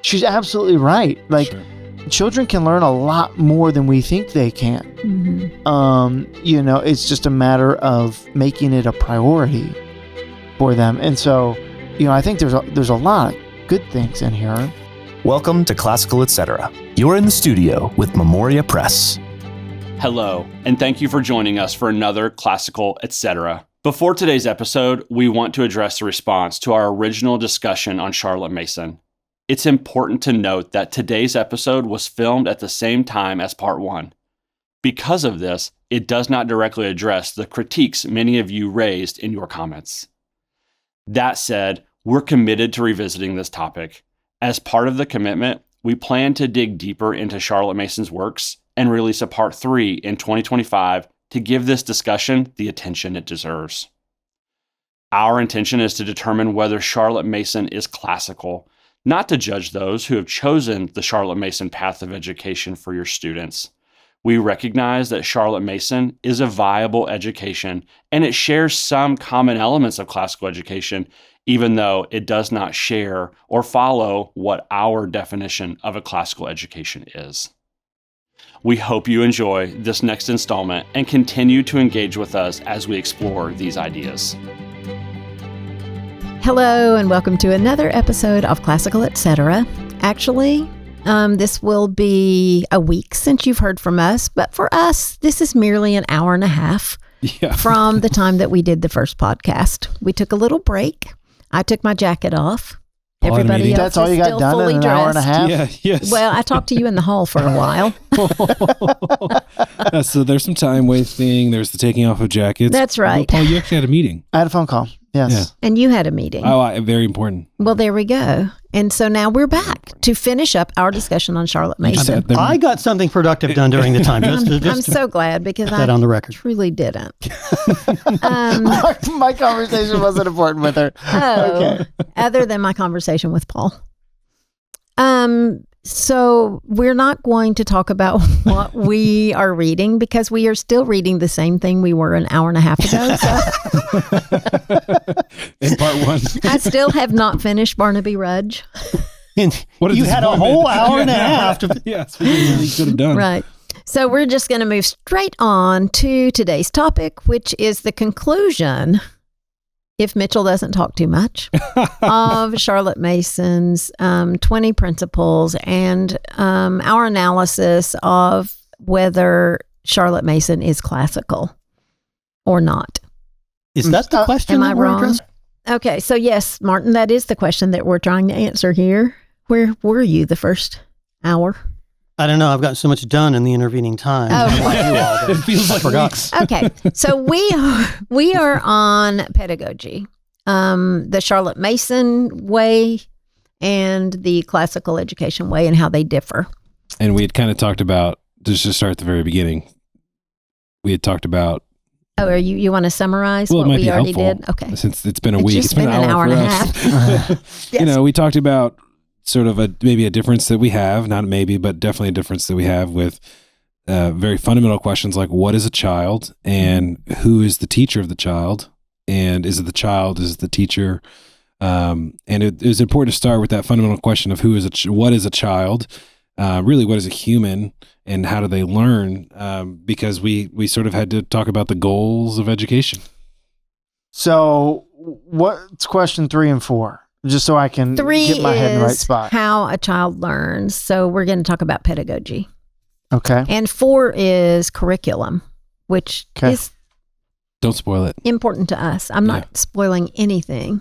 she's absolutely right. Like, children can learn a lot more than we think they can. It's just a matter of making it a priority for them. And so, I think there's a lot of good things in here. Welcome to Classical Etc. You're in the studio with Memoria Press. Hello, and thank you for joining us for another Classical Etc. Before today's episode, we want to address the response to our original discussion on Charlotte Mason. It's important to note that today's episode was filmed at the same time as part 1. Because of this, it does not directly address the critiques many of you raised in your comments. That said, we're committed to revisiting this topic. As part of the commitment, we plan to dig deeper into Charlotte Mason's works and release a part 3 in 2025 to give this discussion the attention it deserves. Our intention is to determine whether Charlotte Mason is classical, not to judge those who have chosen the Charlotte Mason path of education for your students. We recognize that Charlotte Mason is a viable education and it shares some common elements of classical education, even though it does not share or follow what our definition of a classical education is. We hope you enjoy this next installment and continue to engage with us as we explore these ideas. Hello, and welcome to another episode of Classical Etc. Actually, this will be a week since you've heard from us, but for us, this is merely an hour and a half from the time that we did the first podcast. We took a little break. I took my jacket off. Everybody else That's all you got done in an hour and a half? Yeah, yes. Well, I talked to you in the hall for a while. So there's some time wasting. There's the taking off of jackets. That's right. Paul, you actually had a meeting. I had a phone call. Yes. Yeah. And you had a meeting. Oh, very important. Well, there we go. And so now we're back to finish up our discussion on Charlotte Mason. I got something productive done during the time. I'm so glad because I on the record. Truly didn't. My conversation wasn't important with her. Okay. Other than my conversation with Paul. So we're not going to talk about what we are reading because we are still reading the same thing we were an hour and a half ago. So. In part 1. I still have not finished Barnaby Rudge. You had a whole hour and a half. Yes, we could have done. Right. So we're just going to move straight on to today's topic, which is the conclusion, if Mitchell doesn't talk too much, of Charlotte Mason's 20 principles and our analysis of whether Charlotte Mason is classical or not. Is that the question? Am I wrong? Okay, so yes, Martin, that is the question that we're trying to answer here. Where were you the first hour? I don't know. I've gotten so much done in the intervening time. Oh, it feels like weeks. Okay, so we are on pedagogy, the Charlotte Mason way and the classical education way and how they differ. And we had kind of talked about, just to start at the very beginning, we had talked about. Oh, you want to summarize what we be already helpful, did? Okay. Since it's been a week. It's been an hour and a half. Yes. We talked about sort of maybe a difference that we have, not maybe, but definitely a difference that we have with very fundamental questions like what is a child and who is the teacher of the child, and is it the child, is it the teacher? And it was important to start with that fundamental question of what is a child, really what is a human, and how do they learn? Because we sort of had to talk about the goals of education. So what's question 3 and 4? Just so I can get my head in the right spot. How a child learns. So we're going to talk about pedagogy. Okay. And 4 is curriculum, which is don't spoil it. Important to us. I'm not spoiling anything.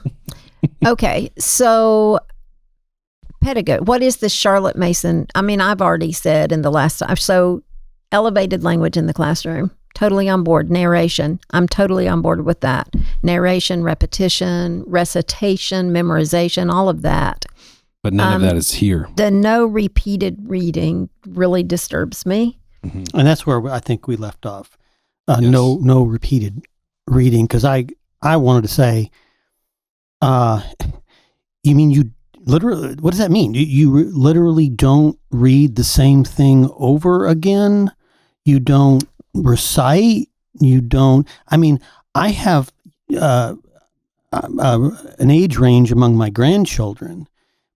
Okay. So pedagogy. What is the Charlotte Mason? I mean, I've already said in the last time. So elevated language in the classroom. Totally on board. Narration. I'm totally on board with that. Narration, repetition, recitation, memorization, all of that. But none of that is here. The no repeated reading really disturbs me. Mm-hmm. And that's where I think we left off. No repeated reading. Because I wanted to say, you mean you literally, what does that mean? You literally don't read the same thing over again? You don't recite, you don't. I mean, I have an age range among my grandchildren,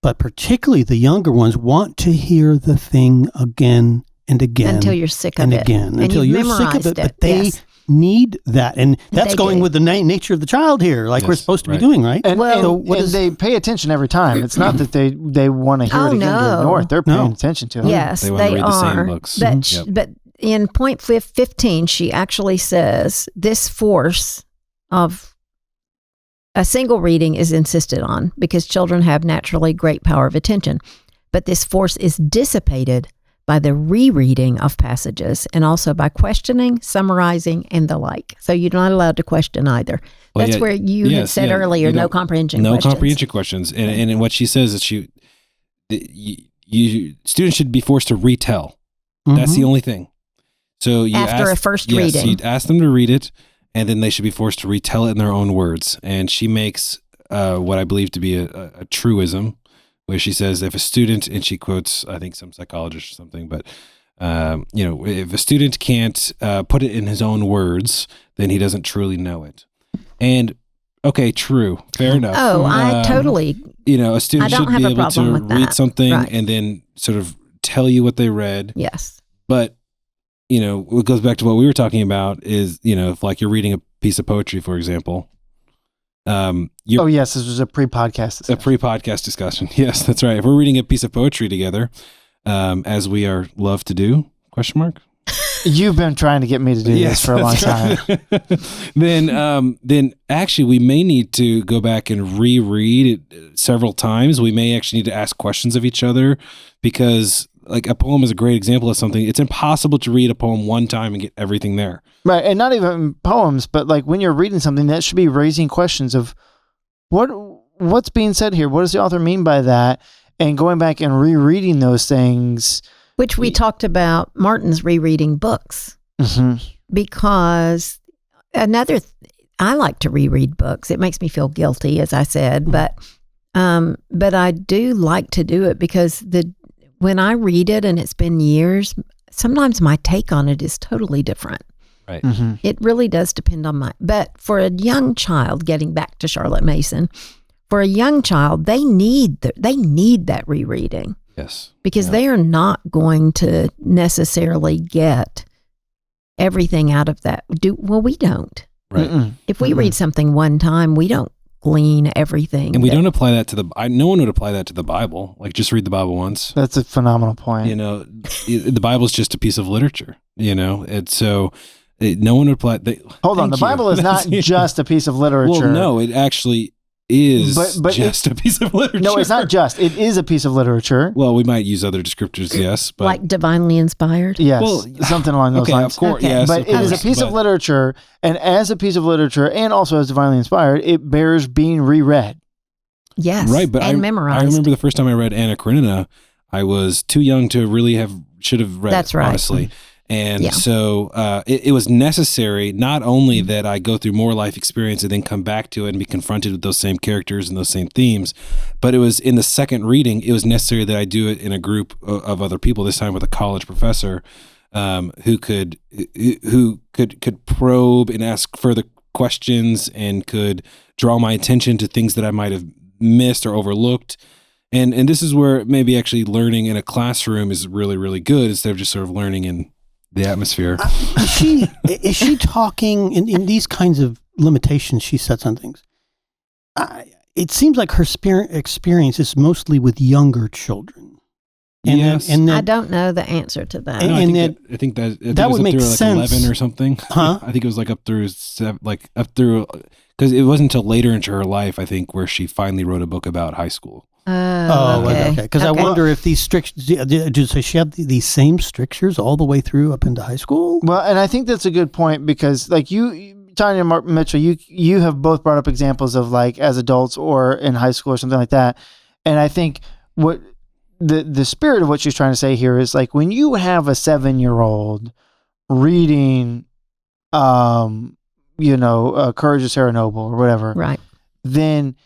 but particularly the younger ones want to hear the thing again and again. Until you're sick of and it. again. And Until you've you're sick of memorized it. But they yes. need that. And that's They going do. with the nature of the child here, like Yes, we're supposed to right. be doing, right? And, So and, what and is- they pay attention every time. It's not that they want to hear Oh, it again to no. ignore it. They're paying No. attention to it. Yes, They they, wanna read the same are. books. But, Yep. but in point 15, she actually says this force of a single reading is insisted on because children have naturally great power of attention. But this force is dissipated by the rereading of passages and also by questioning, summarizing, and the like. So you're not allowed to question either. Well, That's yeah, where you had yes, said yeah, earlier, you no don't- comprehension no questions. comprehension questions. And what she says is students should be forced to retell. That's the only thing. So you After a first reading. So you'd ask them to read it, and then they should be forced to retell it in their own words. And she makes what I believe to be a truism, where she says if a student, and she quotes I think some psychologist or something, but if a student can't put it in his own words, then he doesn't truly know it. And okay, true, fair enough. Oh, I totally. A student I don't should have be a able problem to with read that. something Right. and then sort of tell you what they read. Yes. But what goes back to what we were talking about is, if like you're reading a piece of poetry, for example, Oh, yes, this was a pre-podcast discussion. a pre-podcast discussion. Yes, that's right. If we're reading a piece of poetry together, as we are love to do, ? You've been trying to get me to do this for a long time. Then actually we may need to go back and reread it several times. We may actually need to ask questions of each other, because like a poem is a great example of something. It's impossible to read a poem one time and get everything there. Right, and not even poems, but like when you're reading something, that should be raising questions of what's being said here? What does the author mean by that? And going back and rereading those things. Which we talked about Martin's rereading books Mm-hmm. because I like to reread books. It makes me feel guilty, as I said, but I do like to do it because when I read it and it's been years, sometimes my take on it is totally different. Right. Mm-hmm. It really does depend on but for a young child, getting back to Charlotte Mason, for a young child, they need that rereading. Yes. Because they are not going to necessarily get everything out of that. We don't. Right. Mm-mm. If we read something one time, we don't glean everything. And we don't apply that to no one would apply that to the Bible. Like just read the Bible once. That's a phenomenal point. The Bible's just a piece of literature, it's so no one would apply. Hold on, the Bible is not just a piece of literature. Well, no, it actually is But just a piece of literature. No, it's not just. It is a piece of literature. Well, we might use other descriptors, yes, but like divinely inspired. Yes, Well, something along those okay, lines. of course, Okay. yes, But of it is a course, piece of but- literature, and as a piece of literature, and also as divinely inspired, it bears being reread. Yes. Right, but and I memorized. remember the first time I read Anna Karenina, I was too young to really should have read That's it, right. honestly. And Yeah. so it was necessary not only that I go through more life experience and then come back to it and be confronted with those same characters and those same themes, but it was in the second reading, it was necessary that I do it in a group of other people, this time with a college professor who could probe and ask further questions and could draw my attention to things that I might have missed or overlooked. And this is where maybe actually learning in a classroom is really, really good instead of just sort of learning in the atmosphere. Is she talking in these kinds of limitations she sets on things? It seems like her experience is mostly with younger children. And Yes. I don't know the answer to that. And- I think that that it was would up make through like sense. 11 or something. Huh? I think it was like up through because it wasn't until later into her life, I think, where she finally wrote a book about high school. Okay. Because I wonder if these strictures, does she have these same strictures all the way through up into high school? Well, and I think that's a good point because, like Tanya and Mark Mitchell, you have both brought up examples of like as adults or in high school or something like that, and I think what the spirit of what she's trying to say here is like when you have a 7-year-old reading, Courage of Sarah Noble or whatever, Right. then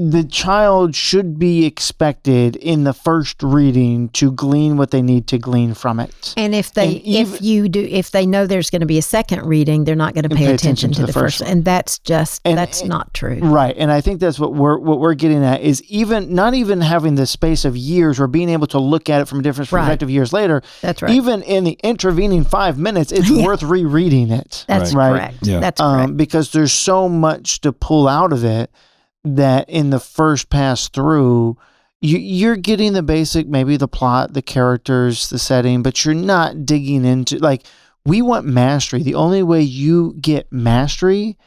the child should be expected in the first reading to glean what they need to glean from it. And if they know there's going to be a second reading, they're not going to pay attention to the first one. And that's not true. Right. And I think that's what we're getting at is not even having the space of years or being able to look at it from a different perspective years later. That's right. Even in the intervening 5 minutes, it's worth rereading it. That's correct. Yeah. That's correct. Because there's so much to pull out of it that in the first pass through, you're getting the basic, maybe the plot, the characters, the setting, but you're not digging into, like, we want mastery. The only way you get mastery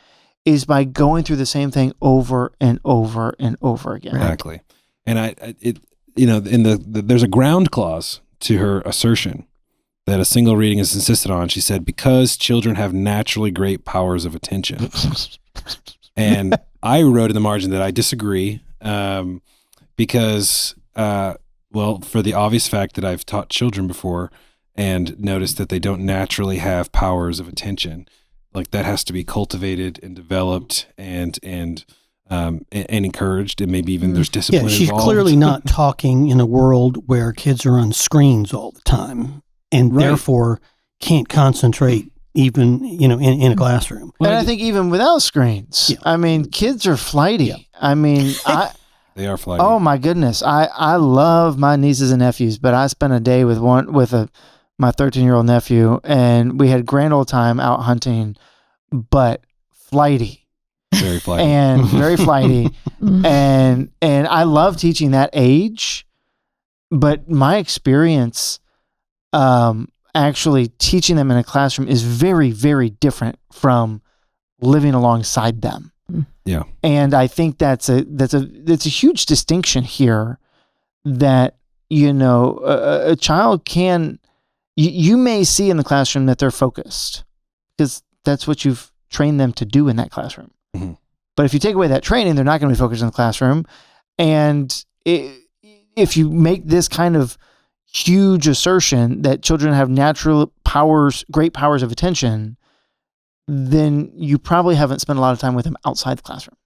is by going through the same thing over and over and over again. Exactly. And there's a ground clause to her assertion that a single reading is insisted on. She said, because children have naturally great powers of attention. And I wrote in the margin that I disagree because, for the obvious fact that I've taught children before and noticed that they don't naturally have powers of attention. Like that has to be cultivated and developed and encouraged, and maybe even there's discipline she's involved. Clearly not talking in a world where kids are on screens all the time and therefore can't concentrate even, in a classroom. And I think even without screens, I mean, kids are flighty. Yeah. I mean, they are flighty. Oh my goodness. I love my nieces and nephews, but I spent a day with my 13-year-old nephew, and we had grand old time out hunting, but flighty. Very flighty. And very flighty. and I love teaching that age, but my experience actually teaching them in a classroom is very, very different from living alongside them. Yeah. And I think that's a huge distinction here that, a child can, you may see in the classroom that they're focused because that's what you've trained them to do in that classroom. Mm-hmm. But if you take away that training, they're not going to be focused in the classroom. And if you make this kind of huge assertion that children have natural powers, great powers of attention, then you probably haven't spent a lot of time with them outside the classroom.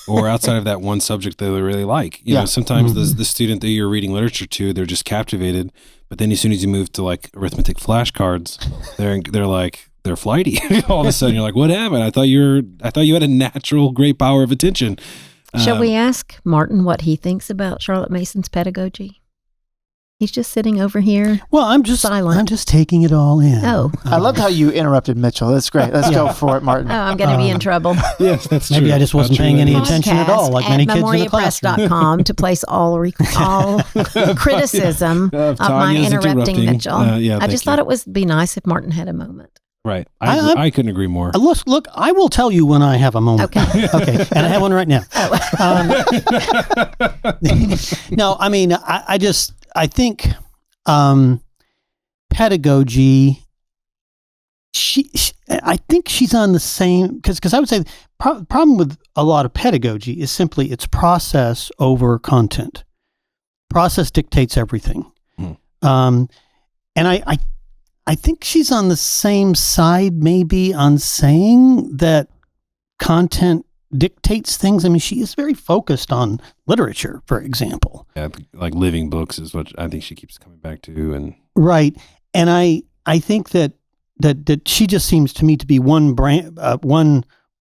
Or outside of that one subject that they really like. You know, sometimes the student that you're reading literature to, they're just captivated. But then as soon as you move to like arithmetic flashcards, they're flighty. All of a sudden you're like, what happened? I thought you had a natural great power of attention. Shall we ask Martin what he thinks about Charlotte Mason's pedagogy? He's just sitting over here. Well, I'm just silent. I'm just taking it all in. Oh, I loved how you interrupted Mitchell. That's great. Let's go for it, Martin. Oh, I'm going to be in trouble. Yes, that's true. Maybe I just wasn't paying any attention at all, like many kids in the classroom. MemoriaPress.com to place all criticism of my interrupting Mitchell. I just thought it would be nice if Martin had a moment. Right. I couldn't agree more. Look, I will tell you when I have a moment. Okay. Okay. And I have one right now. No, I mean, I think pedagogy, I think she's on the same, because I would say the problem with a lot of pedagogy is simply it's process over content. Process dictates everything. And I think she's on the same side maybe on saying that content dictates things. I mean, she is very focused on literature, for example. Yeah, like living books is what I think she keeps coming back to. And right. And I think that she just seems to me to be one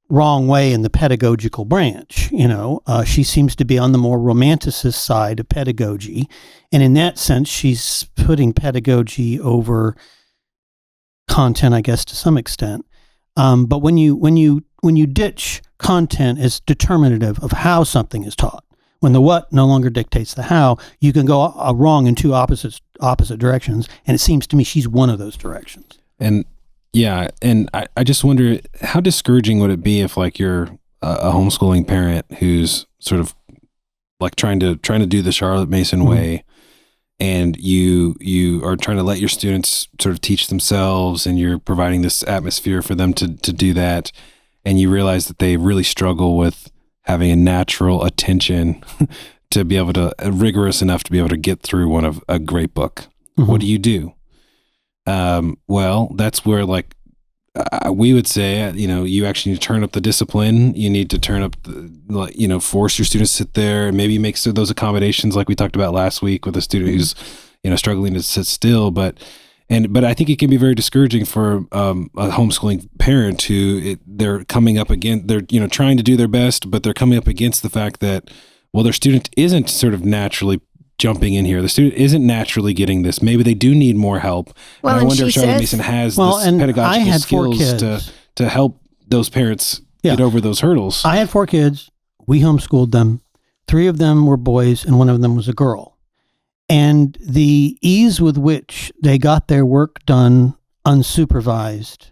wrong way in the pedagogical branch. She seems to be on the more romanticist side of pedagogy. And in that sense, she's putting pedagogy over content, I guess, to some extent. But when you ditch content as determinative of how something is taught, when the what no longer dictates the how, you can go wrong in two opposite directions. And it seems to me she's one of those directions. And yeah, and I just wonder how discouraging would it be if like you're a homeschooling parent who's sort of like trying to do the Charlotte Mason way. And you are trying to let your students sort of teach themselves, and you're providing this atmosphere for them to do that. And you realize that they really struggle with having a natural attention to be able to, rigorous enough to be able to get through a great book. Mm-hmm. What do you do? Well, that's where like we would say, you actually need to turn up the discipline. You need to turn up force your students to sit there and maybe make those accommodations like we talked about last week with a student who's, struggling to sit still. But I think it can be very discouraging for a homeschooling parent they're coming up against, they're, trying to do their best, but they're coming up against the fact that, well, their student isn't sort of naturally jumping in here. The student isn't naturally getting this. Maybe they do need more help. Well, and I wonder if Charlotte Mason has this pedagogical skills to help those parents get over those hurdles. I had 4 kids. We homeschooled them. 3 of them were boys and 1 of them was a girl. And the ease with which they got their work done unsupervised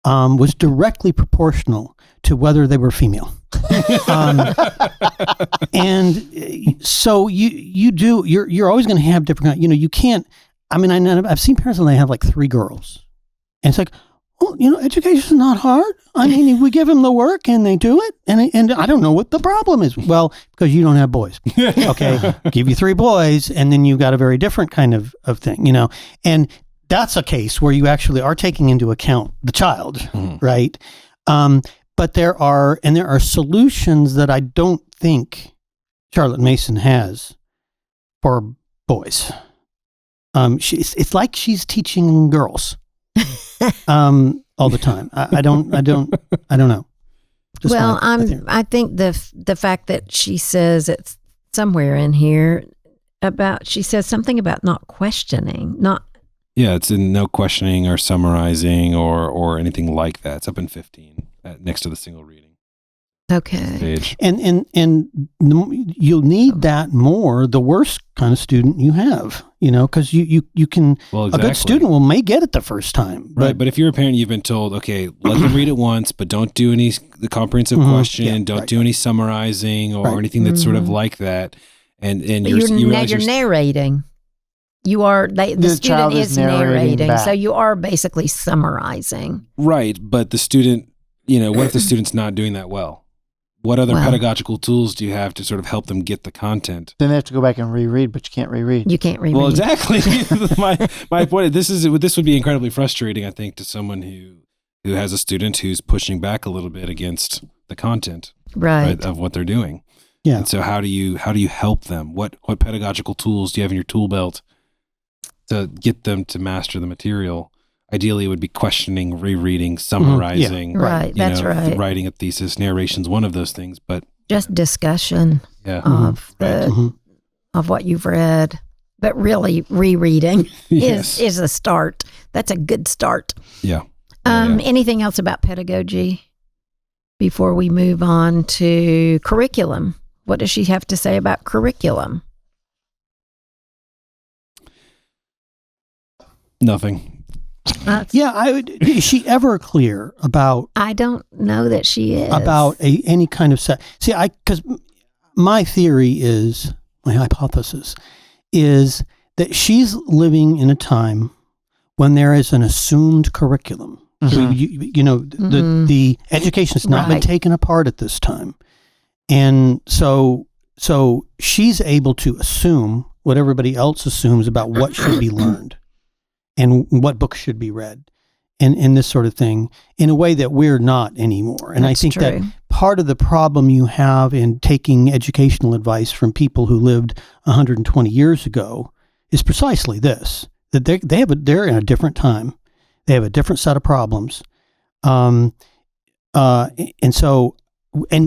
was directly proportional to whether they were female. And so you're always going to have different, you can't, I've seen parents and they have like 3 girls and it's like, well, education's not hard. We give them the work and they do it. And I don't know what the problem is. Well, because you don't have boys. Okay. Give you 3 boys and then you've got a very different kind of thing, and that's a case where you actually are taking into account the child, right? But there are solutions that I don't think Charlotte Mason has for boys. It's like she's teaching girls all the time. I don't know. Just well, I think the fact that she says it's somewhere in here she says something about not questioning, not. Yeah, it's in no questioning or summarizing or anything like that. It's up in 15 next to the single reading. Okay. Page. And you'll need that more the worse kind of student you have, because you can, a good student may get it the first time. Right, but if you're a parent, you've been told, okay, let them read it once, but don't do any comprehensive question, don't do any summarizing or anything that's sort of like that. And you're narrating. You are, the student is narrating, so you are basically summarizing. Right, but the student, what if the student's not doing that well? What other pedagogical tools do you have to sort of help them get the content? Then they have to go back and reread, but you can't reread. You can't reread. Well, exactly. my point is this would be incredibly frustrating, I think, to someone who has a student who's pushing back a little bit against the content right of what they're doing. Yeah. And so how do you help them? What pedagogical tools do you have in your tool belt to get them to master the material? Ideally, it would be questioning, rereading, summarizing. Right, that's right. Writing a thesis, narration's one of those things, but just discussion of what you've read, but really rereading is a start. That's a good start. Yeah. Anything else about pedagogy before we move on to curriculum? What does she have to say about curriculum? Nothing. Is she ever clear about? I don't know that she is about any kind of set. See, because my theory is, my hypothesis is that she's living in a time when there is an assumed curriculum. Mm-hmm. The education has not been taken apart at this time, and so she's able to assume what everybody else assumes about what should be learned. And what books should be read and this sort of thing in a way that we're not anymore. And I think that part of the problem you have in taking educational advice from people who lived 120 years ago is precisely this, that they're in a different time. They have a different set of problems. And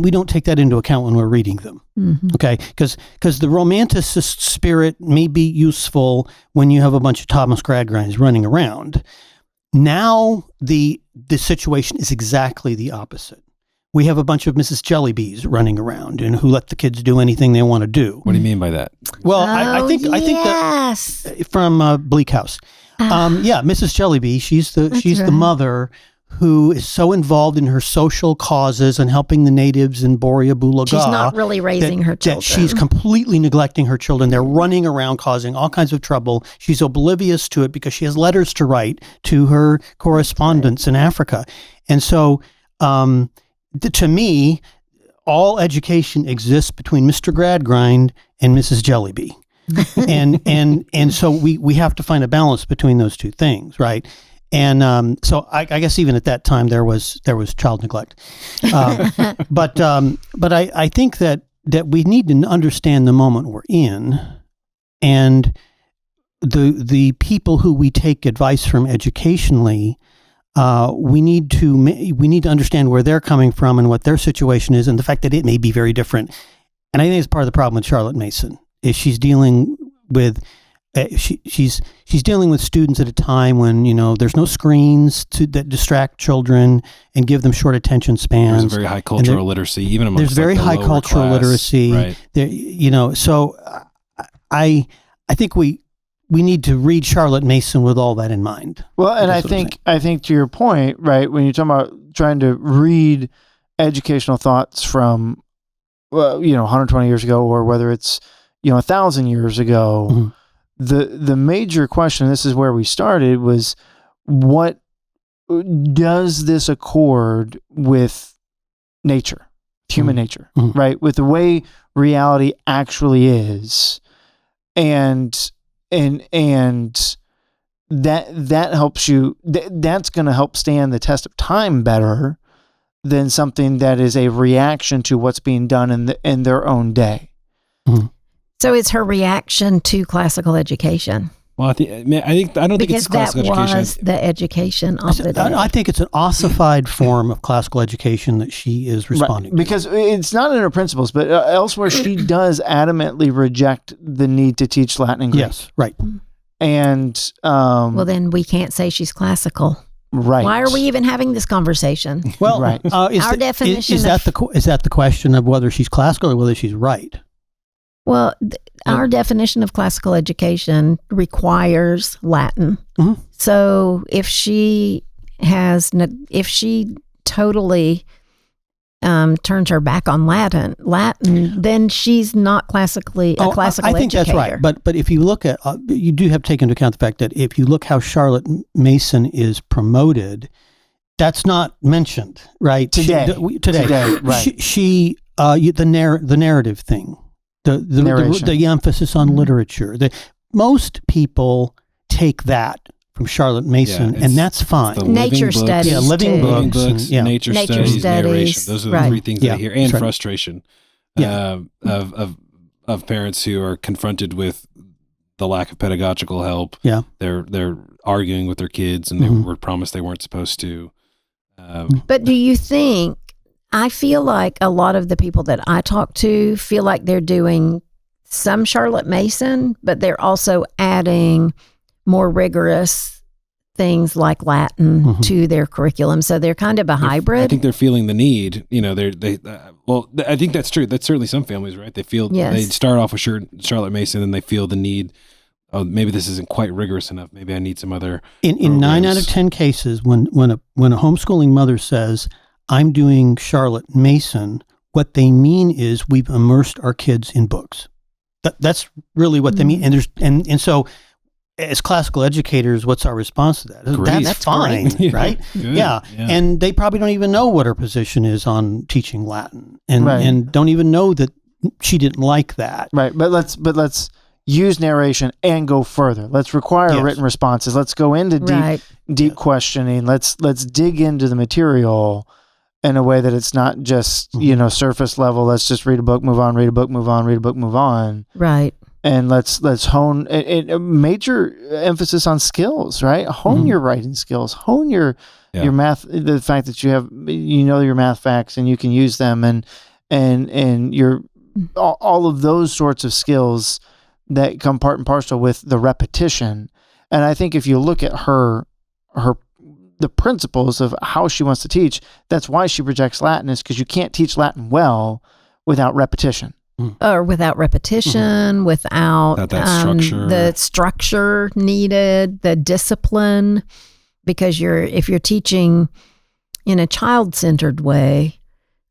we don't take that into account when we're reading them. Mm-hmm. Okay. Because the romanticist spirit may be useful when you have a bunch of Thomas Gradgrinds running around. Now the situation is exactly the opposite. We have a bunch of Mrs. Jellybees running around and who let the kids do anything they want to do. What do you mean by that? Well, I think that from Bleak House. Mrs. Jellyby, she's the mother who is so involved in her social causes and helping the natives in Boria Bulaga. She's not really raising her children. That she's completely neglecting her children. They're running around causing all kinds of trouble. She's oblivious to it because she has letters to write to her correspondents in Africa. And so, to me, all education exists between Mr. Gradgrind and Mrs. Jellyby. and so we have to find a balance between those two things, right? So I guess even at that time there was child neglect. But I think that we need to understand the moment we're in, and the people who we take advice from educationally. We need to understand where they're coming from and what their situation is, and the fact that it may be very different. And I think it's part of the problem with Charlotte Mason is she's dealing with she's dealing with students at a time when there's no screens that distract children and give them short attention spans. There's a very high cultural literacy, even amongst there's very high cultural literacy. Right. There, so I think we need to read Charlotte Mason with all that in mind. Well, and I think to your point, right, when you're talking about trying to read educational thoughts from 120 years ago, or whether it's 1,000 years ago, Mm-hmm. the major question, this is where we started, was what does this accord with nature, human nature, Mm-hmm. right? With the way reality actually is, and that helps you. That's going to help stand the test of time better than something that is a reaction to what's being done in their own day. Mm-hmm. So it's her reaction to classical education. Well, I don't think it's classical that education. was the education of the day. I think it's an ossified form of classical education that she is responding to. Because it's not in her principles, but elsewhere she does adamantly reject the need to teach Latin and Greek. Yes, right. And well, then we can't say she's classical. right. Why are we even having this conversation? Well, Right. Our definition is that the question of whether she's classical or whether she's right? Well, our definition of classical education requires Latin. Mm-hmm. So if she totally turns her back on Latin, then she's not classically a classical I think educator. that's right. But if you look at, you do have to take into account the fact that if you look how Charlotte Mason is promoted, that's not mentioned, right? Today, right. The narrative thing. The emphasis on literature. Most people take that from Charlotte Mason, and that's fine. Nature studies, living Living books, books, and, nature studies, narration. Those are the three things that I hear, and right. frustration of parents who are confronted with the lack of pedagogical help. Yeah, they're arguing with their kids, and they were promised they weren't supposed to. But do you think? I feel like a lot of the people that I talk to feel like they're doing some Charlotte Mason, but they're also adding more rigorous things like Latin to their curriculum. So they're kind of a hybrid. I think they're feeling the need. I think that's true. That's certainly some families, right? They feel they start off with Charlotte Mason, and they feel the need. Oh, maybe this isn't quite rigorous enough. Maybe I need some other. In 9 out of 10 cases, when a homeschooling mother says, "I'm doing Charlotte Mason," what they mean is we've immersed our kids in books. That's really what they mean. And so, as classical educators, what's our response to that? That's fine, right? Yeah. And they probably don't even know what her position is on teaching Latin, and don't even know that she didn't like that. Right. But let's use narration and go further. Let's require written responses. Let's go into deep questioning. Let's dig into the material in a way that it's not just, surface level. Let's just read a book, move on, read a book, move on, read a book, move on. Right. And let's hone a major emphasis on skills, right? Hone your writing skills, hone your math, the fact that you have, your math facts and you can use them, and your, all of those sorts of skills that come part and parcel with the repetition. And I think if you look at the principles of how she wants to teach, that's why she rejects Latin, is because you can't teach Latin well without repetition. Or without repetition, without that structure. The structure needed, the discipline, because if you're teaching in a child-centered way,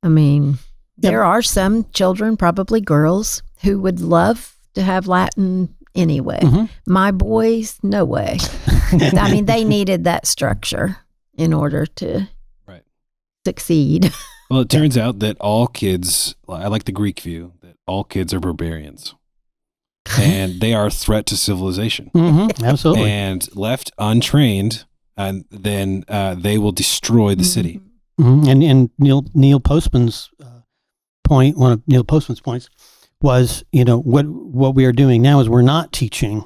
I mean, there are some children, probably girls, who would love to have Latin anyway. My boys, no way. I mean, they needed that structure in order to succeed. Well, it turns out that all kids, I like the Greek view, that all kids are barbarians. And they are a threat to civilization. Absolutely. And left untrained, and then they will destroy the city. Mm-hmm. And Neil Postman's point, one of Neil Postman's points, was what we are doing now is we're not teaching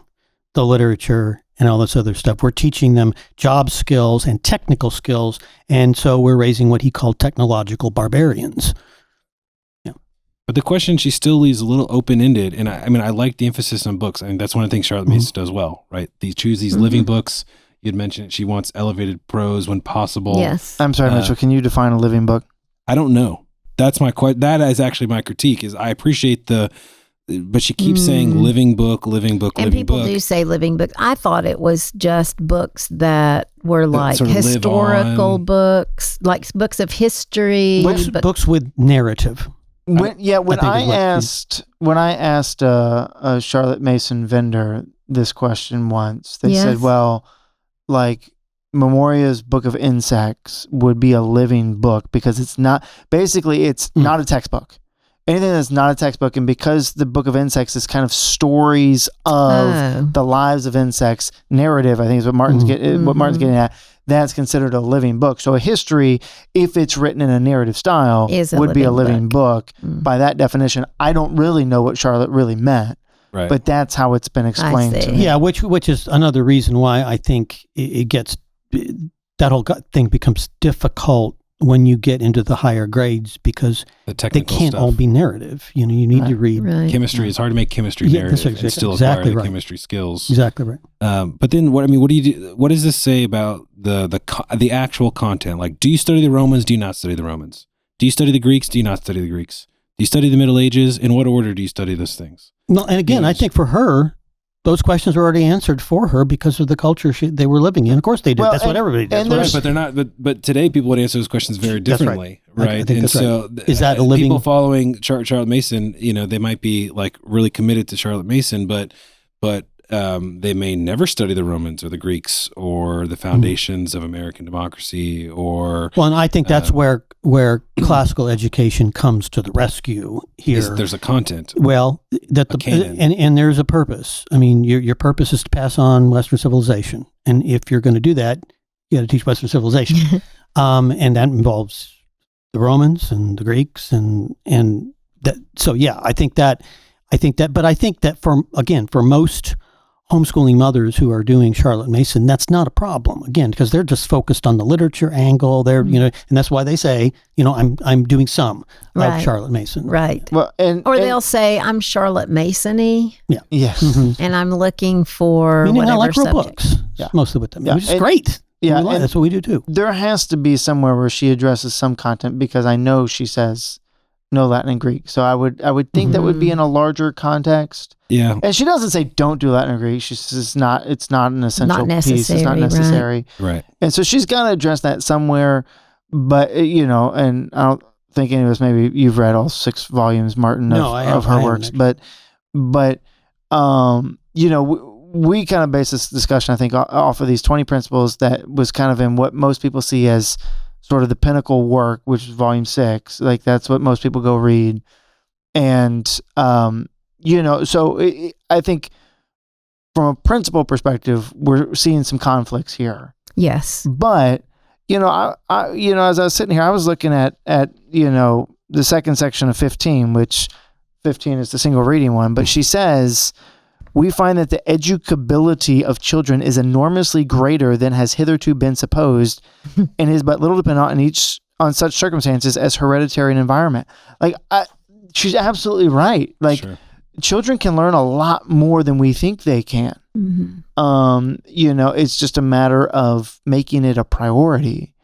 the literature and all this other stuff. We're teaching them job skills and technical skills, and so we're raising what he called technological barbarians. But the question she still leaves a little open-ended, and I like the emphasis on books. I mean, that's one of the things Charlotte Mason does well, right? They choose these living books. You'd mentioned she wants elevated prose when possible. Yes. I'm sorry, Mitchell. Can you define a living book? I don't know. That's that is actually my critique. Is I appreciate but she keeps saying living book, and people do say living book. I thought it was just books that were like sort of historical books, like books of history. Books with narrative. When I asked a Charlotte Mason vendor this question once, they said, well, like Memoria's Book of Insects would be a living book because it's not a textbook. Anything that's not a textbook, and because the Book of Insects is kind of stories of the lives of insects, narrative, I think is what Martin's getting at. That's considered a living book. So a history, if it's written in a narrative style, would be a living book. By that definition, I don't really know what Charlotte really meant, but that's how it's been explained to me. Yeah, which is another reason why I think it gets, that whole thing becomes difficult when you get into the higher grades because they can't all be narrative. You need to read chemistry. It's hard to make chemistry narrative and still acquire the chemistry skills. Exactly right. But then what do you do? What does this say about the actual content? Like, do you study the Romans? Do you not study the Romans? Do you study the Greeks? Do you not study the Greeks? Do you study the Middle Ages? In what order do you study those things? No, and again, I think for her, those questions were already answered for her because of the culture they were living in. Of course they did. That's what everybody did. Right, but they're not. But today people would answer those questions very differently, right? I think that's so right. Is that a living? People following Charlotte Mason, they might be like really committed to Charlotte Mason, but they may never study the Romans or the Greeks or the foundations of American democracy or. Well, and I think that's where classical education comes to the rescue here. There's a content. Well, and there's a purpose. I mean, your purpose is to pass on Western civilization, and if you're going to do that, you got to teach Western civilization, and that involves the Romans and the Greeks and that. So yeah, I think that, but I think that for most homeschooling mothers who are doing Charlotte Mason, that's not a problem, again, because they're just focused on the literature angle. They're, and that's why they say, I'm doing some of Charlotte Mason. Right. Well, they'll say, I'm Charlotte Mason-y. Yeah. Yes. And I'm looking for whatever I like real subject. books. That's mostly what that means, which is great. Yeah. That's what we do too. There has to be somewhere where she addresses some content because I know she says no Latin and Greek. So I would think that would be in a larger context. Yeah. And she doesn't say don't do Latin or Greek. She says it's not an essential piece. It's not necessary. Right. And so she's got to address that somewhere. But, and I don't think any of us, maybe you've read all 6 volumes, Martin, of her works. But we kind of base this discussion, I think, off of these 20 principles that was kind of in what most people see as sort of the pinnacle work, which is volume 6. Like that's what most people go read. And, so I think from a principle perspective, we're seeing some conflicts here. Yes. But, I as I was sitting here, I was looking at the second section of 15, which 15 is the single reading one, but she says, we find that the educability of children is enormously greater than has hitherto been supposed and is but little dependent on such circumstances as hereditary and environment. Like, she's absolutely right. Like, children can learn a lot more than we think they can. Mm-hmm. It's just a matter of making it a priority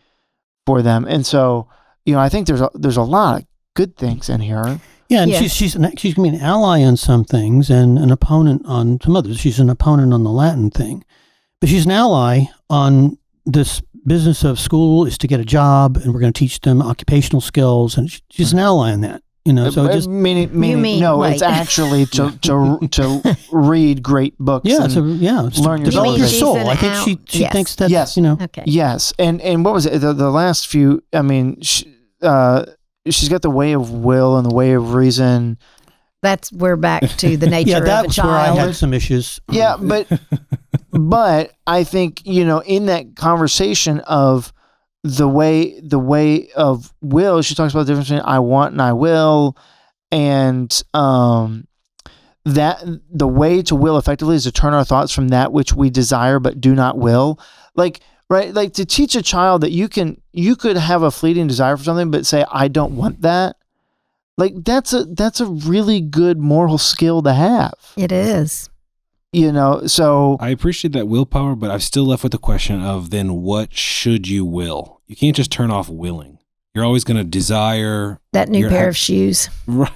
for them. And so, I think there's a lot of good things in here. Yeah, and she's going to be an ally on some things and an opponent on some others. She's an opponent on the Latin thing. But she's an ally on this business of school is to get a job, and we're going to teach them occupational skills, and she's an ally on that. So just meaning no, it's actually to read great books. Yeah, it's learn to develop your soul. I think she thinks that. Yes, okay. Yes, and what was it? The last few. I mean, she's got the way of will and the way of reason. We're back to the nature of a child. Where I had some issues. Yeah, but But I think, in that conversation of the way of will, she talks about the difference between I want and I will, and that the way to will effectively is to turn our thoughts from that which we desire but do not will. Like, right? Like, to teach a child that you could have a fleeting desire for something but say I don't want that. Like, that's a really good moral skill to have. It is. So I appreciate that willpower, but I'm still left with the question of then what should you will? You can't just turn off willing. You're always going to desire That new pair of shoes. Right.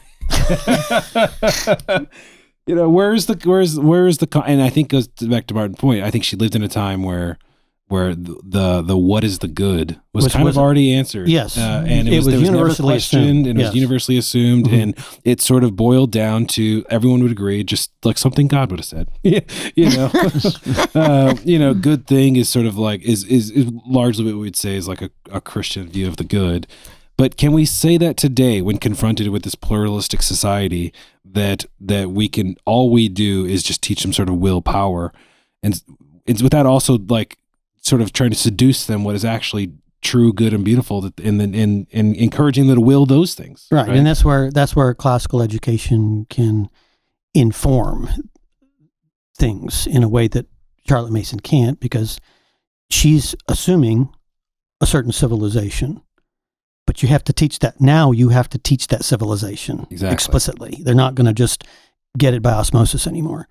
Where's the and I think goes back to Martin's point. I think she lived in a time where the what is the good was kind of already answered. Yes. And it was universally questioned, and it was yes. universally assumed, Mm-hmm. and it sort of boiled down to everyone would agree, just like something God would have said. Good thing is sort of like is largely what we'd say is like a Christian view of the good. But can we say that today, when confronted with this pluralistic society, that we can, all we do is just teach them sort of willpower, and it's without also like sort of trying to seduce them what is actually true, good, and beautiful, and encouraging them to will those things. Right, and that's where classical education can inform things in a way that Charlotte Mason can't, because she's assuming a certain civilization. But you have to teach that. Now you have to teach that civilization explicitly. They're not going to just get it by osmosis anymore.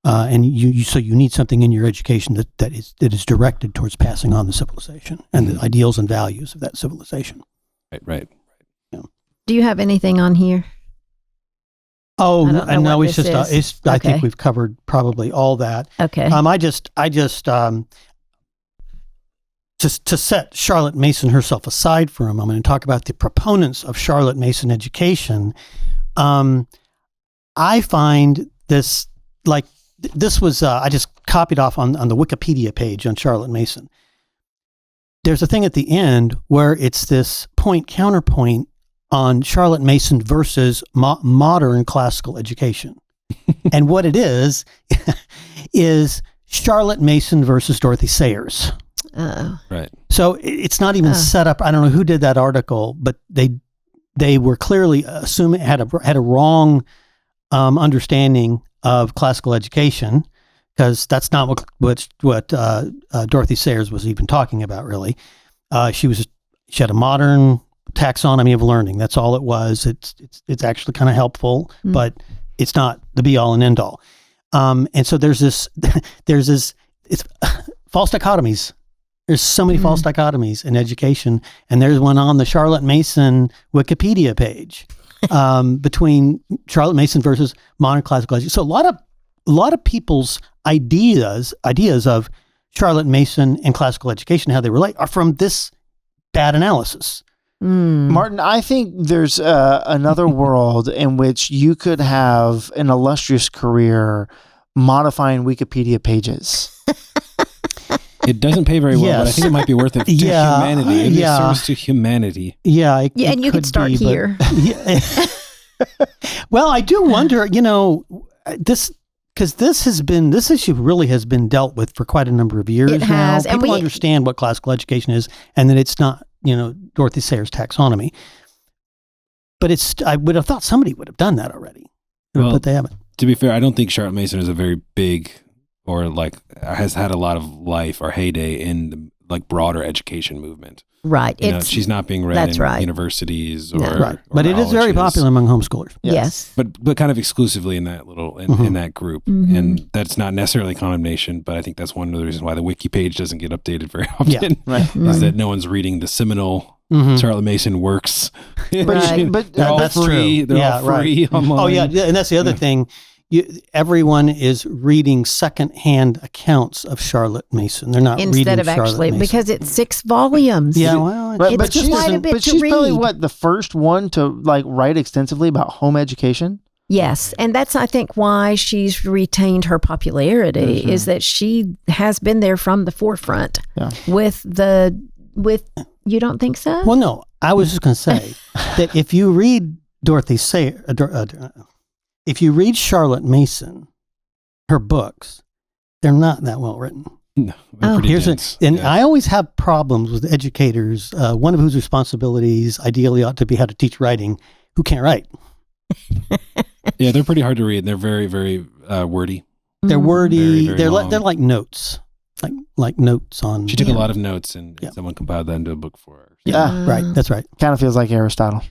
And so you need something in your education that is directed towards passing on the civilization and the ideals and values of that civilization. Right. Yeah. Do you have anything on here? Oh, no, what it's this just is. I Okay. think we've covered probably all that. Okay. I just to set Charlotte Mason herself aside for a moment and talk about the proponents of Charlotte Mason education. I find this this was I just copied off on the Wikipedia page on Charlotte Mason. There's a thing at the end where it's this point counterpoint on Charlotte Mason versus modern classical education. And what it is Charlotte Mason versus Dorothy Sayers. Right. So it's not even set up. I don't know who did that article, but they were clearly assuming had a wrong understanding of classical education, because that's not what Dorothy Sayers was even talking about. Really, she had a modern taxonomy of learning. That's all it was. It's actually kind of helpful, but it's not the be all and end all. And so there's this it's false dichotomies. There's so many false dichotomies in education, and there's one on the Charlotte Mason Wikipedia page between Charlotte Mason versus modern classical education. So a lot of people's ideas of Charlotte Mason and classical education, how they relate, are from this bad analysis. Martin, I think there's another world in which you could have an illustrious career modifying Wikipedia pages. It doesn't pay very well, but I think it might be worth it to humanity. It is service to humanity. Yeah, and you could start here. Well, I do wonder, this, because this issue really has been dealt with for quite a number of years It now. has, and People understand what classical education is, and that it's not, Dorothy Sayers' taxonomy. But I would have thought somebody would have done that already, but they haven't. To be fair, I don't think Charlotte Mason is a very big, or like has had a lot of life or heyday in the like broader education movement. Right. She's not being read in universities or right. But it is very popular among homeschoolers. Yes. But kind of exclusively in that in that group. Mm-hmm. And that's not necessarily condemnation, but I think that's one of the reasons why the wiki page doesn't get updated very often. Yeah. Right. Is that no one's reading the seminal Charlotte Mason works. But they're all that's free. true. They're all free online. Oh yeah, and that's the other thing. Everyone is reading secondhand accounts of Charlotte Mason. They're not reading instead of Charlotte actually Mason. because it's 6 volumes. Yeah, well, But just quite a bit to she's probably read. the first one to like write extensively about home education. Yes, and that's I think why she's retained her popularity is that she has been there from the forefront with you don't think so? Well, no, I was just going to say that if you read Dorothy Sayers, if you read Charlotte Mason, her books, they're not that well written. No, they're pretty dense. I always have problems with educators, one of whose responsibilities ideally ought to be how to teach writing, who can't write. Yeah, they're pretty hard to read. They're very, very wordy. They're wordy. Very, very they're like notes, like notes on. She took a lot of notes, and someone compiled that into a book for her. Yeah, right. That's right. Kind of feels like Aristotle.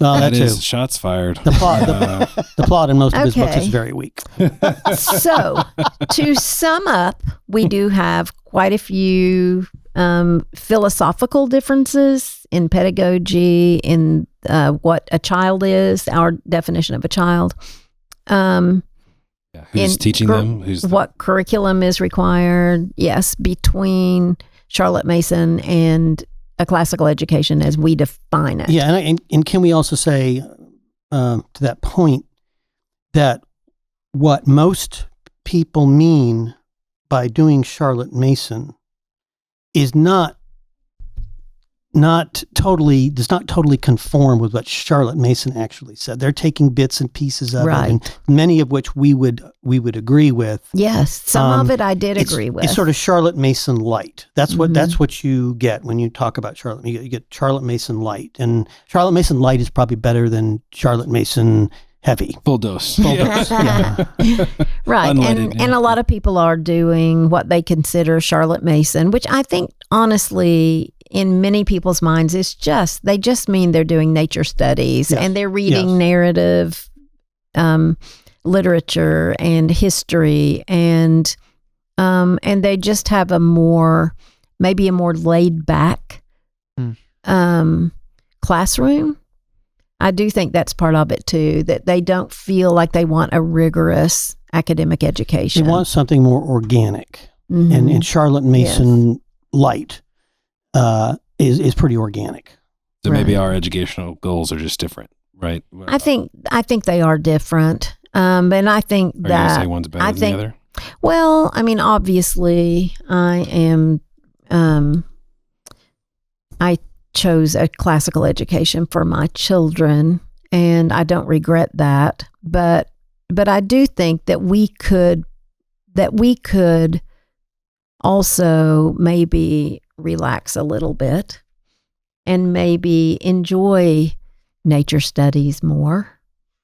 Well, that too. is shots fired. The plot in most of his books is very weak. So, to sum up, we do have quite a few philosophical differences in pedagogy, in what a child is, our definition of a child. Who's teaching them? What curriculum is required? Yes, between Charlotte Mason and a classical education as we define it. Yeah, and can we also say to that point that what most people mean by doing Charlotte Mason is does not totally conform with what Charlotte Mason actually said. They're taking bits and pieces of it, and many of which we would agree with. Yes, some of it I did agree with. It's sort of Charlotte Mason light. That's what you get when you talk about Charlotte. You get Charlotte Mason light, and Charlotte Mason light is probably better than Charlotte Mason heavy. Full dose. Yeah. Right. Unleaded, and a lot of people are doing what they consider Charlotte Mason, which I think honestly in many people's minds they just mean they're doing nature studies and they're reading narrative literature and history and they just have maybe a more laid back classroom. I do think that's part of it too, that they don't feel like they want a rigorous academic education. They want something more organic. Mm-hmm. And Charlotte Mason light is pretty organic. So maybe our educational goals are just different, right? I think they are different. And I think are you gonna say one's better than the other? Well, I mean, obviously I am, I chose a classical education for my children, and I don't regret that. But I do think that we could also maybe relax a little bit and maybe enjoy nature studies more.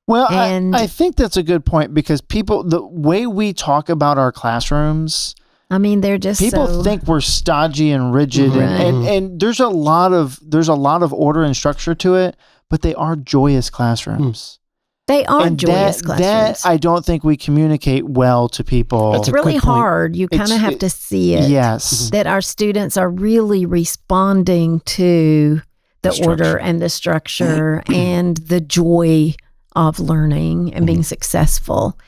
Well, I think that's a good point, because the way we talk about our classrooms, I mean, they're just people think we're stodgy and rigid, and there's a lot of order and structure to it, but they are joyous classrooms. They are joyous classrooms. That I don't think we communicate well to people. It's really hard. You kind of have to see it. Yes. That our students are really responding to the order and the structure and the joy of learning and being successful.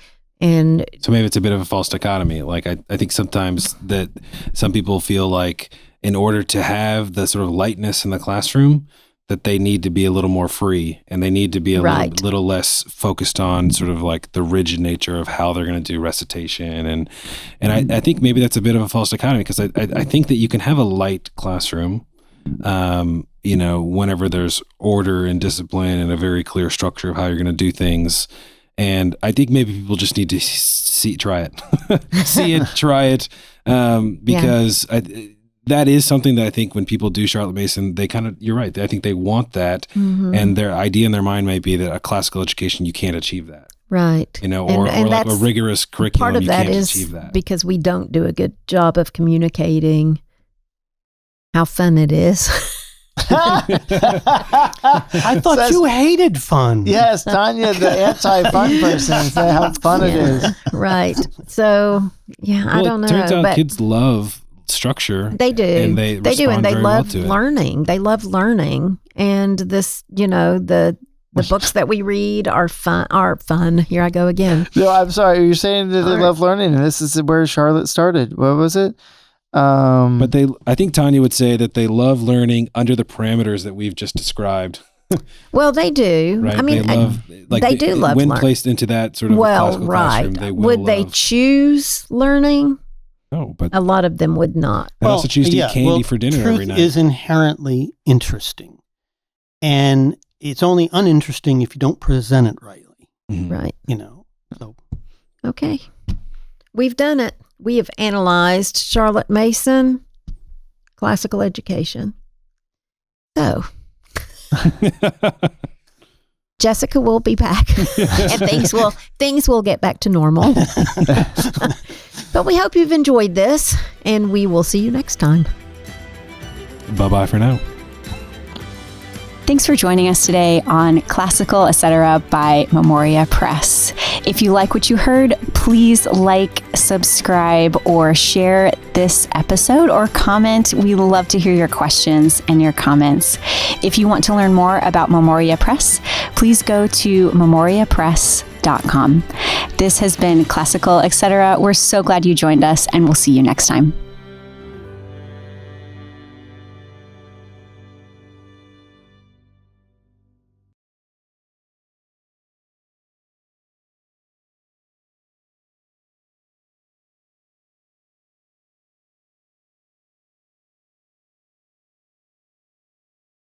And so maybe it's a bit of a false dichotomy. Like I think sometimes that some people feel like in order to have the sort of lightness in the classroom, that they need to be a little more free, and they need to be a little less focused on sort of like the rigid nature of how they're going to do recitation. And I think maybe that's a bit of a false dichotomy, because I think that you can have a light classroom, whenever there's order and discipline and a very clear structure of how you're going to do things. And I think maybe people just need to try it, because that is something that I think when people do Charlotte Mason, you're right. I think they want that. Mm-hmm. And their idea in their mind might be that a classical education, you can't achieve that. Right. Or like a rigorous curriculum, part of you that can't is achieve that. Because we don't do a good job of communicating how fun it is. I thought you hated fun. Yes, Tanya, the anti-fun person, say how fun it is. Right. So, I don't know. It turns out kids love structure. They do. And they do, and they love well learning. They love learning. And this, the books that we read are fun. Here I go again. No, I'm sorry. You're saying that they love learning, and this is where Charlotte started. What was it? But I think Tanya would say that they love learning under the parameters that we've just described. Well, they do. Right? I mean, they do love when learning. placed into that sort of classical classroom, they will Would they choose learning? No, but a lot of them would not. They also choose to eat candy for dinner every night. Truth is inherently interesting, and it's only uninteresting if you don't present it rightly. Mm-hmm. Right. So. Okay. we've done it. We have analyzed Charlotte Mason, classical education. So, Jessica will be back, and things will get back to normal. But we hope you've enjoyed this, and we will see you next time. Bye-bye for now. Thanks for joining us today on Classical Etc. by Memoria Press. If you like what you heard, please like, subscribe, or share this episode or comment. We love to hear your questions and your comments. If you want to learn more about Memoria Press, please go to memoriapress.com. This has been Classical Etc. We're so glad you joined us, and we'll see you next time.